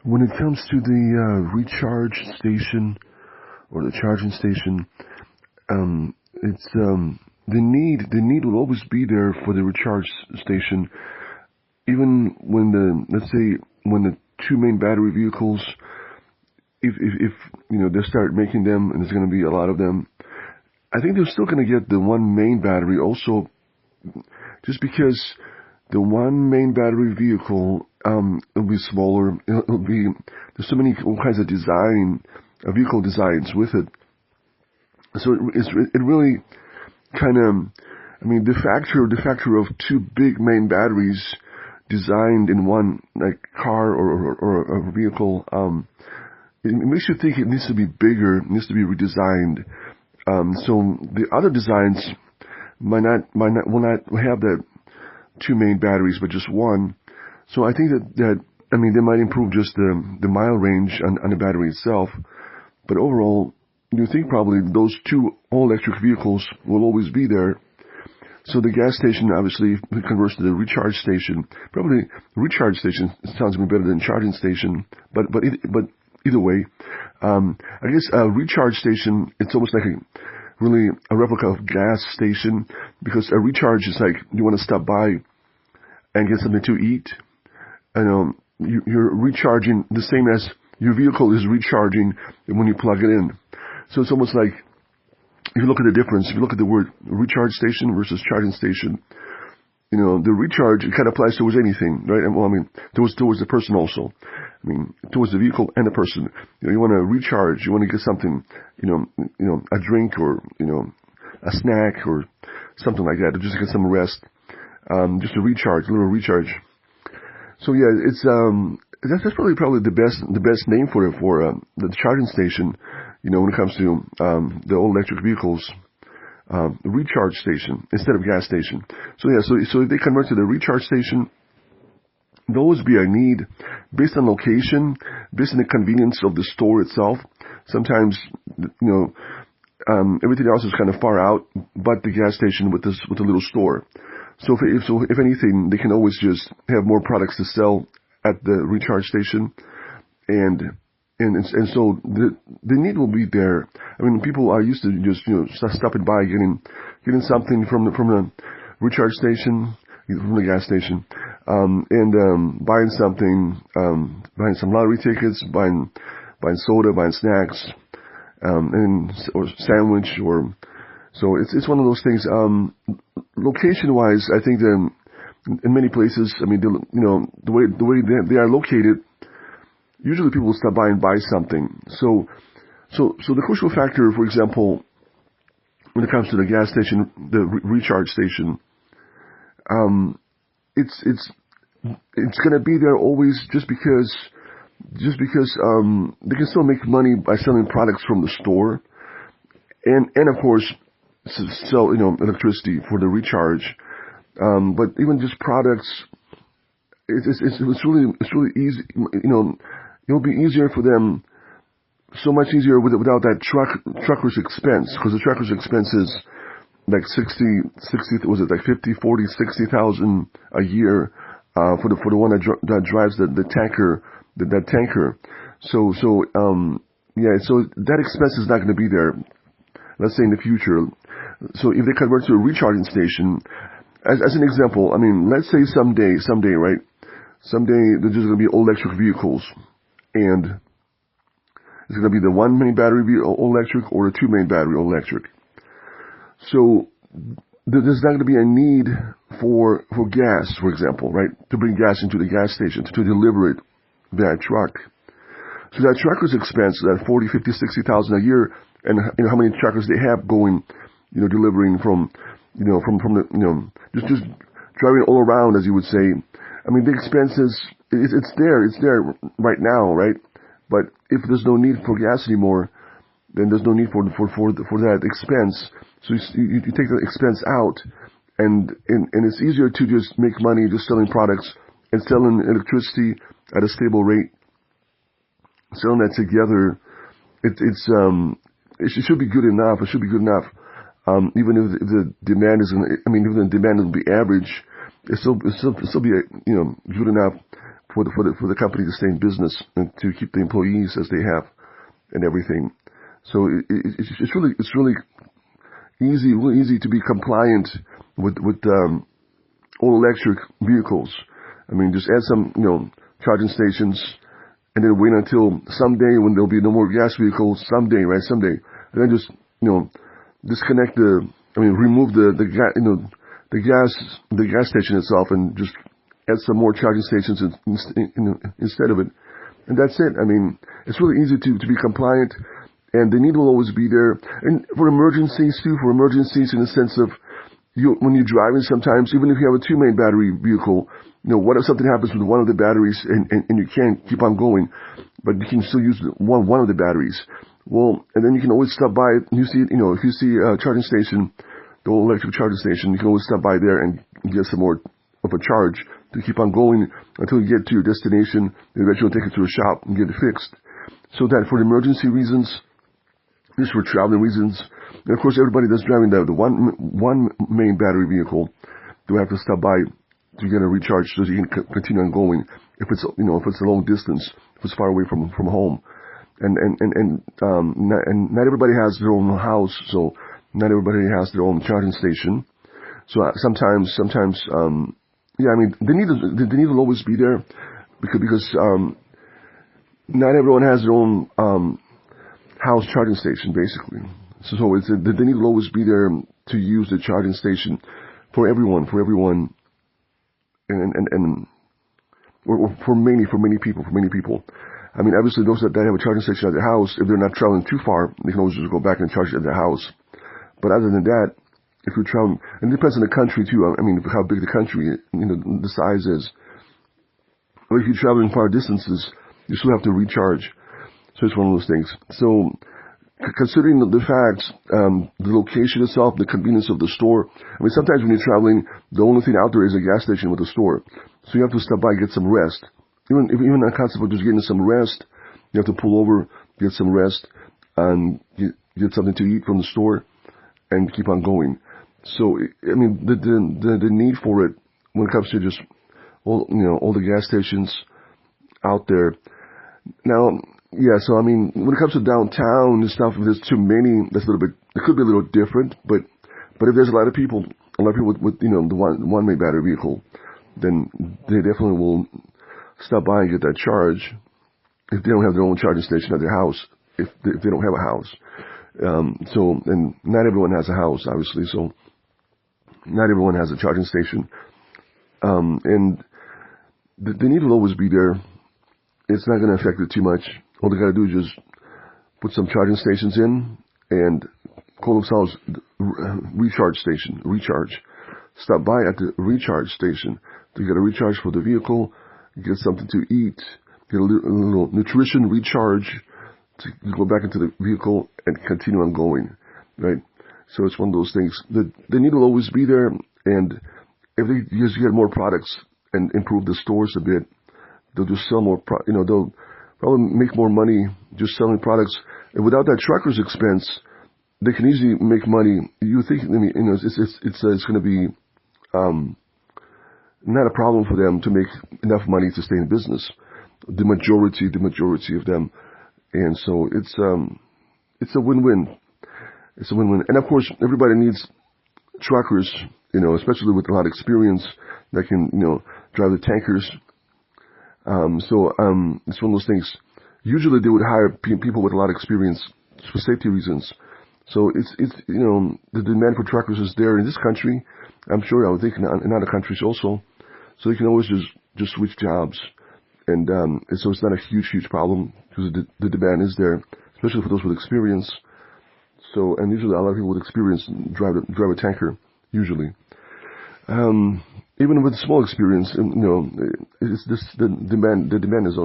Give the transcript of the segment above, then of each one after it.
When it comes to the recharge station or the charging station, it's the need will always be there for the recharge station, even when let's say when the two main battery vehicles, if they start making them and there's going to be a lot of them, I think they're still going to get the one main battery also, just because the one main battery vehicle, it'll be smaller. It'll be, there's so many all kinds of vehicle designs with it. So it really kind of, I mean, the factor of two big main batteries designed in one like car or a vehicle, it makes you think it needs to be bigger, it needs to be redesigned. So the other designs will not have that two main batteries, but just one. So I think that I mean, they might improve just the mile range on the battery itself, but overall, you think probably those two all-electric vehicles will always be there. So the gas station obviously converts to the recharge station. Probably recharge station sounds even better than charging station, but either way, I guess a recharge station, it's almost like really a replica of gas station, because a recharge is like you want to stop by and get something to eat. You're recharging the same as your vehicle is recharging when you plug it in. So it's almost like, if you look at the difference, if you look at the word recharge station versus charging station, the recharge, it kind of applies towards anything, right? Well, I mean, towards the person also. I mean, towards the vehicle and the person. You want to recharge, you want to get something, a drink or, a snack or something like that, to just get some rest, just a little recharge. So yeah, it's, that's probably the best name for it, for the charging station, when it comes to the old electric vehicles, recharge station instead of gas station. So yeah, so if they convert to the recharge station, there'll always be a need based on location, based on the convenience of the store itself. Sometimes, everything else is kind of far out, but the gas station with the little store. So if anything, they can always just have more products to sell at the recharge station, and so the need will be there. I mean, people are used to just stopping by, getting something from the recharge station, from the gas station, and buying something, buying some lottery tickets, buying soda, buying snacks, or sandwich, or so it's one of those things. Location wise, I think that in many places, I mean, the way they are located, usually people will stop by and buy something. So the crucial factor, for example, when it comes to the gas station, the recharge station, it's going to be there always, just because they can still make money by selling products from the store, and of course sell electricity for the recharge. But even just products, it's really easy. It'll be easier for them, so much easier without that trucker's expense, because the trucker's expense is like 60, was it like 50, 40, 60,000 a year, for the one that drives the tanker, that tanker. So that expense is not going to be there, let's say in the future. So if they convert to a recharging station, as an example, I mean, let's say someday, right? Someday there's just going to be all electric vehicles, and it's going to be the one main battery all electric or the two main battery all electric. So there's not going to be a need for gas, for example, right? To bring gas into the gas station, to deliver it via truck. So that trucker's expense, that 40, 50, 60,000 a year, and how many truckers they have going, delivering from the, just driving all around, as you would say. I mean, the expenses, it's there right now, right? But if there's no need for gas anymore, then there's no need for that expense. So you take the expense out, and it's easier to just make money just selling products and selling electricity at a stable rate. Selling that together, it should be good enough. It should be good enough. Even if the demand isn't, I mean, even the demand will be average, it'll still be good enough. for the company to stay in business and to keep the employees as they have and everything. So it's really easy to be compliant with all electric vehicles. I mean, just add some charging stations, and then wait until someday when there'll be no more gas vehicles. Someday, and then just disconnect remove the gas station itself, and just add some more charging stations instead of it. And that's it. I mean, it's really easy to be compliant, and the need will always be there. And for emergencies too, in the sense of when you're driving sometimes, even if you have a 2 main battery vehicle, what if something happens with one of the batteries and you can't keep on going, but you can still use one of the batteries? Well, and then you can always stop by. If you see a charging station, the old electric charging station, you can always stop by there and get some more of a charge to keep on going until you get to your destination. And eventually take it to a shop and get it fixed. So that for emergency reasons, just for traveling reasons, and of course everybody that's driving the one main battery vehicle, do have to stop by to get a recharge so you can continue on going. If it's a long distance, if it's far away from home, and not everybody has their own house, so not everybody has their own charging station. So sometimes, I mean, the need will always be there because not everyone has their own house charging station, basically. So the need will always be there to use the charging station for everyone, and or for many people. I mean, obviously those that have a charging station at their house, if they're not traveling too far, they can always just go back and charge it at their house. But other than that, if you're traveling, and it depends on the country too. I mean, how big the country, the size is. But if you're traveling far distances, you still have to recharge. So it's one of those things. So considering the facts, the location itself, the convenience of the store. I mean, sometimes when you're traveling, the only thing out there is a gas station with a store. So you have to stop by and get some rest. Even that concept of just getting some rest, you have to pull over, get some rest, and get something to eat from the store, and keep on going. So, I mean, the need for it when it comes to just all the gas stations out there. Now, yeah, so I mean, when it comes to downtown and stuff, if there's too many, it could be a little different, but if there's a lot of people with the one main battery vehicle, then they definitely will stop by and get that charge if they don't have their own charging station at their house, if they don't have a house. And not everyone has a house, obviously, so not everyone has a charging station. And the need will always be there. It's not going to affect it too much. All they got to do is just put some charging stations in and call themselves recharge station. Recharge. Stop by at the recharge station to get a recharge for the vehicle, get something to eat, get a little nutrition recharge to go back into the vehicle and continue on going, right? So it's one of those things. The need will always be there, and if they just get more products and improve the stores a bit, they'll just sell more. They'll probably make more money just selling products, and without that trucker's expense, they can easily make money. You think, it's going to be not a problem for them to make enough money to stay in business. The majority of them, and so it's a win-win. It's a win-win, and of course, everybody needs truckers, especially with a lot of experience that can, drive the tankers. So it's one of those things. Usually, they would hire people with a lot of experience for safety reasons. So it's the demand for truckers is there in this country. I'm sure I would think in other countries also. So you can always just switch jobs, and so it's not a huge problem because the demand is there, especially for those with experience. So, and usually a lot of people with experience drive a tanker usually. Even with small experience, it's the demand is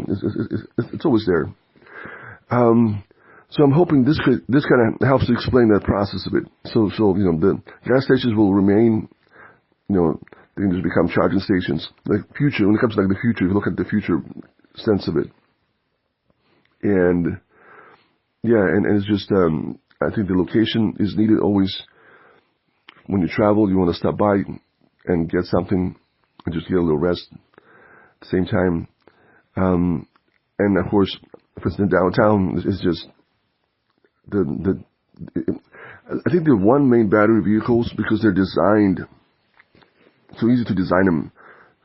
it's always there. So I'm hoping this kind of helps to explain that process a bit. So the gas stations will remain, they can just become charging stations. Like future, when it comes to the future, if you look at the future sense of it, and yeah, and it's just I think the location is needed always. When you travel, you want to stop by and get something and just get a little rest at the same time. And of course, if it's in downtown, it's just I think they're one main battery vehicles because they're designed so easy to design them,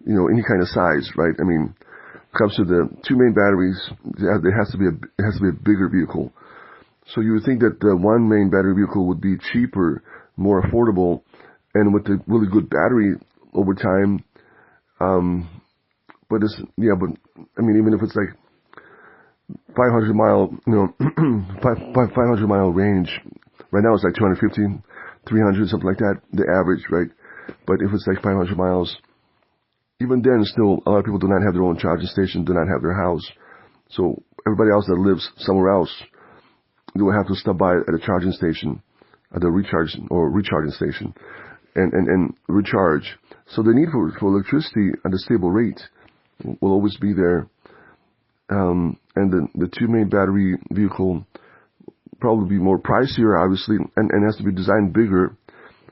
any kind of size, right? I mean, when it comes to the two main batteries, it has to be a bigger vehicle. So you would think that the one main battery vehicle would be cheaper, more affordable, and with a really good battery over time. But I mean, even if it's like 500 mile, 500 mile range, right now it's like 250, 300, something like that, the average, right? But if it's like 500 miles, even then still, a lot of people do not have their own charging station, do not have their house. So everybody else that lives somewhere else, they will have to stop by at a charging station, at the recharging station, and recharge. So the need for electricity at a stable rate will always be there. And the two main battery vehicle probably be more pricier, obviously, and has to be designed bigger.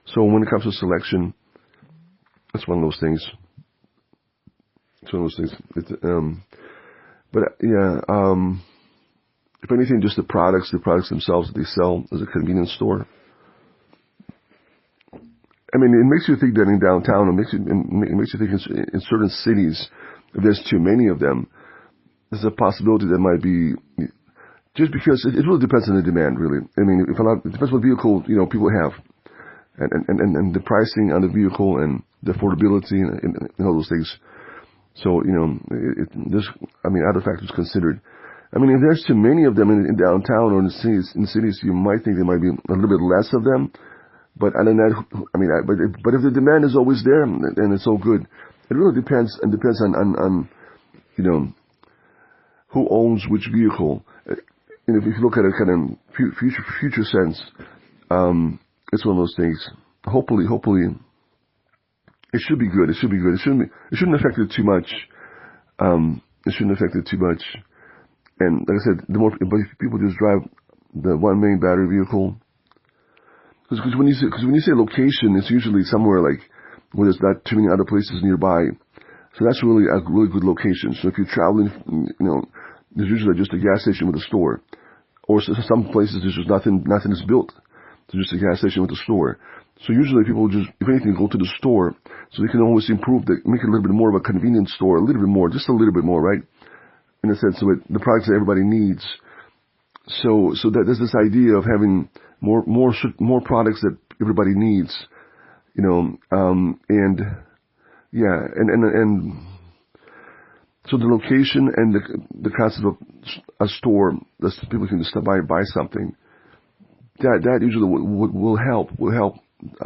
So when it comes to selection, that's one of those things. It's one of those things. If anything, just the products themselves that they sell as a convenience store. I mean, it makes you think that in downtown, it makes you think in certain cities, if there's too many of them, there's a possibility that might be, just because it really depends on the demand, really. I mean, it depends what vehicle, people have. And the pricing on the vehicle and the affordability and all those things. So, other factors considered. I mean, if there's too many of them in downtown or in the cities, you might think there might be a little bit less of them. But other than that, but if the demand is always there and it's all good, it really depends on who owns which vehicle. And if you look at it kind of future sense, it's one of those things. Hopefully, it should be good. It shouldn't affect it too much. And like I said, but if people just drive the one main battery vehicle, because when you say location, it's usually somewhere like where there's not too many other places nearby. So that's really a really good location. So if you're traveling, there's usually just a gas station with a store, or some places there's just nothing is built. There's just a gas station with a store. So usually people just, if anything, go to the store so they can always make it a little bit more of a convenience store, a little bit more, just a little bit more, right? In a sense, so the products that everybody needs. So that there's this idea of having more products that everybody needs, and so the location and the concept of a store that people can stop by and buy something, that usually will help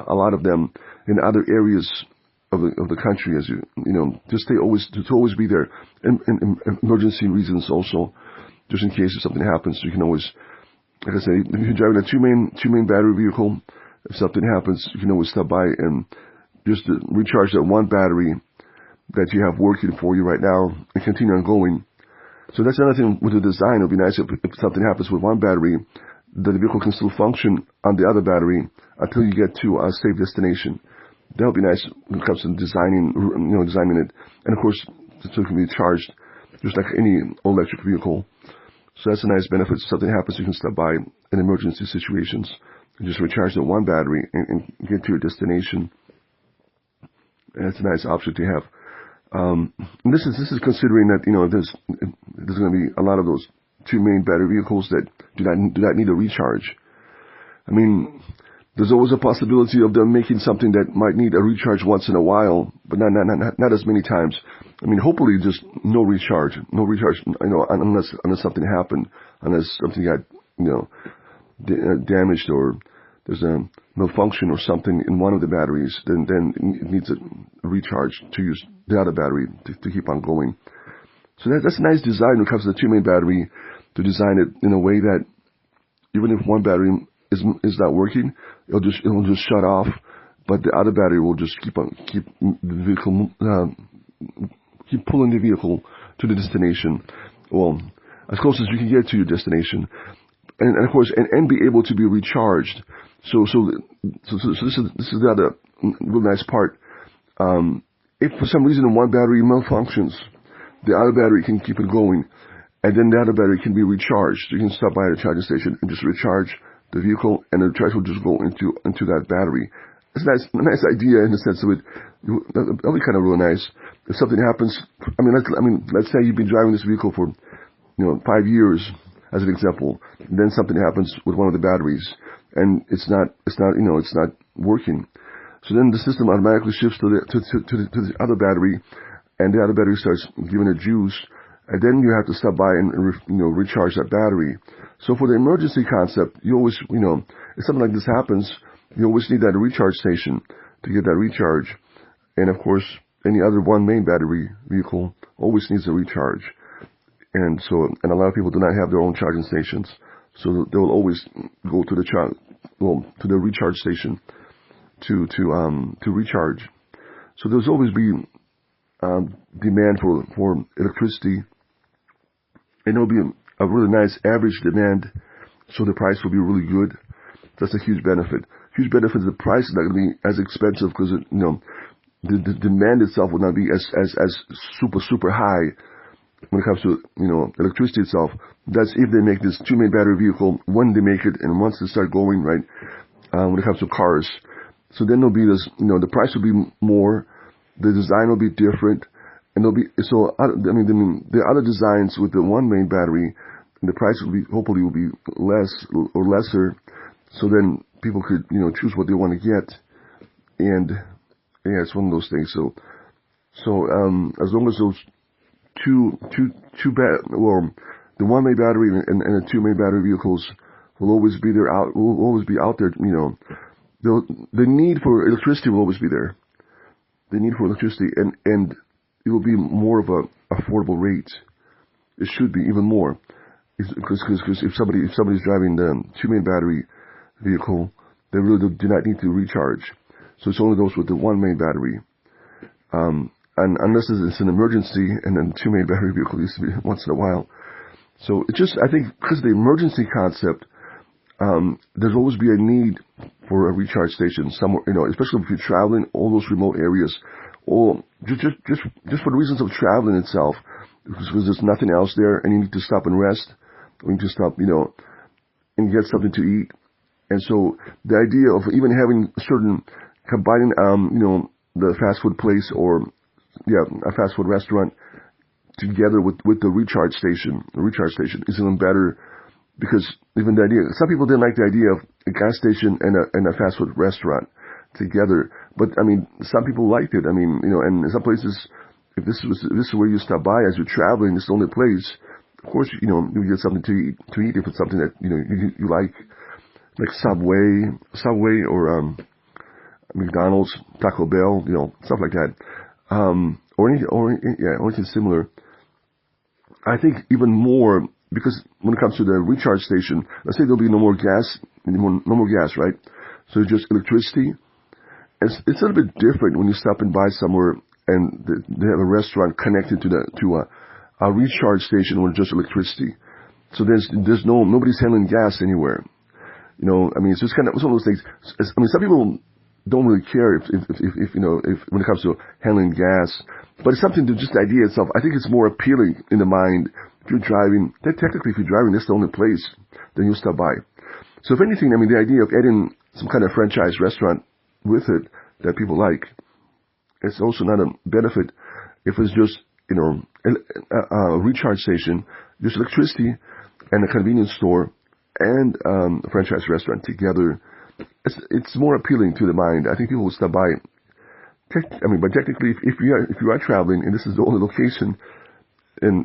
a lot of them in other areas of the country, as just to always be there, and emergency reasons also, just in case if something happens. You can always, like I say, if you're driving a two main battery vehicle, if something happens, you can always stop by and just recharge that one battery that you have working for you right now and continue on going. So that's another thing with the design. It would be nice if something happens with one battery, that the vehicle can still function on the other battery until you get to a safe destination. That would be nice when it comes to designing it. And of course, so it can be charged just like any electric vehicle. So that's a nice benefit. If something happens, you can stop by in emergency situations and just recharge the one battery and get to your destination. And it's a nice option to have. And this is considering that, there's going to be a lot of those two main battery vehicles that do not need a recharge. I mean, there's always a possibility of them making something that might need a recharge once in a while, but not as many times. I mean, hopefully just no recharge, unless something happened, unless something got, damaged, or there's a malfunction or something in one of the batteries, then it needs a recharge to use the other battery to keep on going. So that's a nice design when it comes to the two main battery, to design it in a way that even if one battery is not working, it'll just shut off, but the other battery will just keep the vehicle, keep pulling the vehicle to the destination. Well, as close as you can get to your destination, and of course, and be able to be recharged. So this is the other real nice part. If for some reason one battery malfunctions, the other battery can keep it going, and then the other battery can be recharged. So you can stop by at a charging station and just recharge the vehicle, and the charge will just go into that battery. It's a nice idea in the sense of it. That'll be kind of really nice. If something happens, let's say you've been driving this vehicle for 5 years, as an example. And then something happens with one of the batteries, and it's not working. So then the system automatically shifts to the other battery, and the other battery starts giving it juice, and then you have to stop by and recharge that battery. So for the emergency concept, you always if something like this happens, you always need that recharge station to get that recharge. And of course, any other one main battery vehicle always needs a recharge. And a lot of people do not have their own charging stations, so they will always go to the recharge station to recharge. So there's always be demand for electricity, and there'll be a really nice average demand, so the price will be really good. That's a huge benefit. Huge benefit is the price is not going to be as expensive because the demand itself will not be as super high when it comes to electricity itself. That's if they make this two main battery vehicle, when they make it and once they start going, right, when it comes to cars. So then there'll be this, the price will be more, the design will be different, and there'll be, the other designs with the one main battery, and the price hopefully will be less or lesser, so then people could, choose what they want to get. And yeah, it's one of those things. So as long as those the one main battery and the two main battery vehicles will always be out there, the need for electricity will always be there. The need for electricity, and it will be more of a affordable rate. It should be even more, because if somebody's driving the two main battery vehicle, they really do not need to recharge. So it's only those with the one main battery, and unless it's an emergency, and then two main battery vehicle used to be once in a while. So it's just, I think, because of the emergency concept, there's always be a need for a recharge station somewhere, especially if you're traveling all those remote areas, or just for the reasons of traveling itself, because there's nothing else there, and you need to stop and rest, or you need to stop, and get something to eat. And so the idea of even having combining, the fast food place or, a fast food restaurant together with the recharge station. The recharge station is even better, because even the idea, some people didn't like the idea of a gas station and a fast food restaurant together. But some people liked it. And in some places, if this is where you stop by as you're traveling, it's the only place. Of course, you get something to eat if it's something that you like Subway or McDonald's, Taco Bell, stuff like that, or anything similar. I think even more, because when it comes to the recharge station, let's say there'll be no more gas, right? So just electricity. It's a little bit different when you stop and buy somewhere and they have a restaurant connected to a recharge station with just electricity. So there's nobody's handling gas anywhere. It's just it's one of those things. Some people don't really care if when it comes to handling gas, but it's something to just the idea itself. I think it's more appealing in the mind. If you're driving, technically if you're driving, that's the only place, then you'll stop by. So if anything, the idea of adding some kind of franchise restaurant with it that people like, it's also not a benefit if it's just, a recharge station, just electricity and a convenience store and a franchise restaurant together. It's more appealing to the mind. I think people will stop by. But technically, if you are traveling and this is the only location, and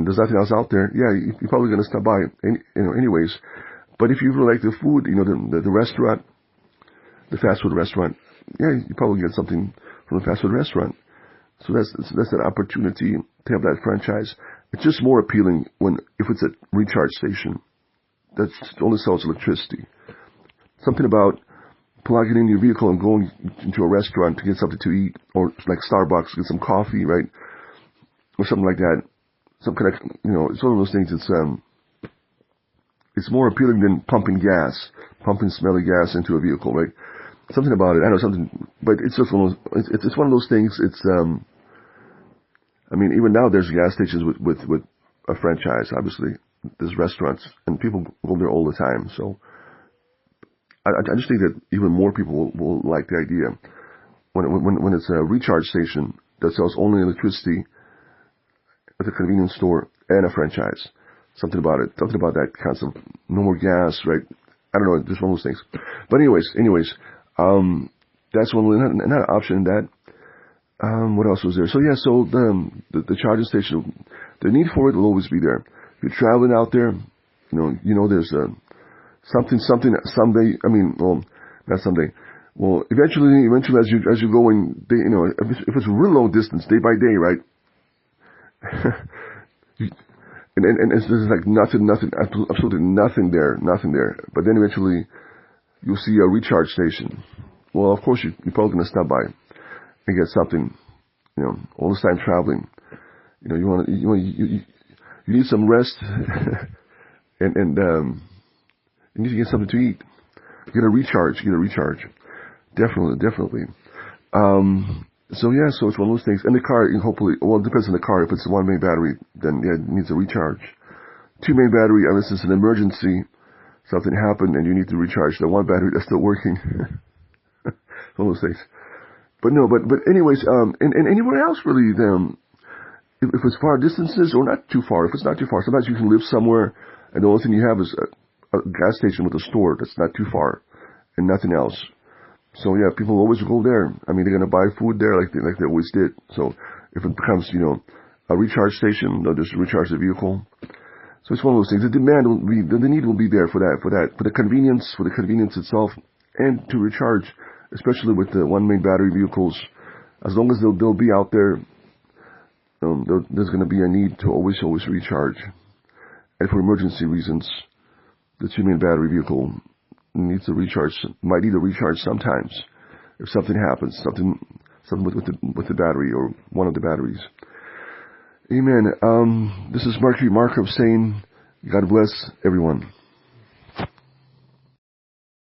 there's nothing else out there, you're probably going to stop by, anyways. But if you really like the food, the restaurant, the fast food restaurant, you probably get something from the fast food restaurant. So that's an opportunity to have that franchise. It's just more appealing if it's a recharge station that only sells electricity. Something about plugging in your vehicle and going into a restaurant to get something to eat, or like Starbucks, get some coffee, right? Or something like that. Some kind of, it's one of those things. It's more appealing than pumping smelly gas into a vehicle, right? Something about it. I know something, but it's just it's one of those things. It's, I mean, even now there's gas stations with a franchise. Obviously, there's restaurants, and people go there all the time. So I just think that even more people will like the idea when it's a recharge station that sells only electricity with a convenience store and a franchise. Something about it. Something about that concept. No more gas, right? I don't know. Just one of those things. But anyways, that's another option in that. What else was there? So yeah, so the charging station, the need for it will always be there. If you're traveling out there, there's something someday. I mean, well, not someday. Well, eventually, as you're going, if it's a real long distance, day by day, right? and it's just like nothing, absolutely nothing there. But then eventually, you'll see a recharge station. Well, of course, you're probably going to stop by and get something. All this time traveling, you need some rest, and you need to get something to eat. Get a recharge. Definitely. So it's one of those things. And the car, hopefully, well, it depends on the car. If it's a 1 main battery, then yeah, it needs a recharge. 2 main battery, unless it's an emergency, something happened and you need to recharge the 1 battery that's still working. One of those things. But anyways, and anywhere else really, if it's far distances or not too far, if it's not too far, sometimes you can live somewhere and the only thing you have is a gas station with a store that's not too far and nothing else. So yeah, people always go there. I mean, they're going to buy food there like they always did. So if it becomes, a recharge station, they'll just recharge the vehicle. So it's one of those things. The demand will be, the need will be there for the convenience itself and to recharge, especially with the 1 main battery vehicles. As long as they'll be out there, there's going to be a need to always recharge. And for emergency reasons, the 2 main battery vehicle needs to recharge, might need to recharge sometimes if something happens, something with the battery or one of the batteries. Amen. This is Markov saying, God bless everyone.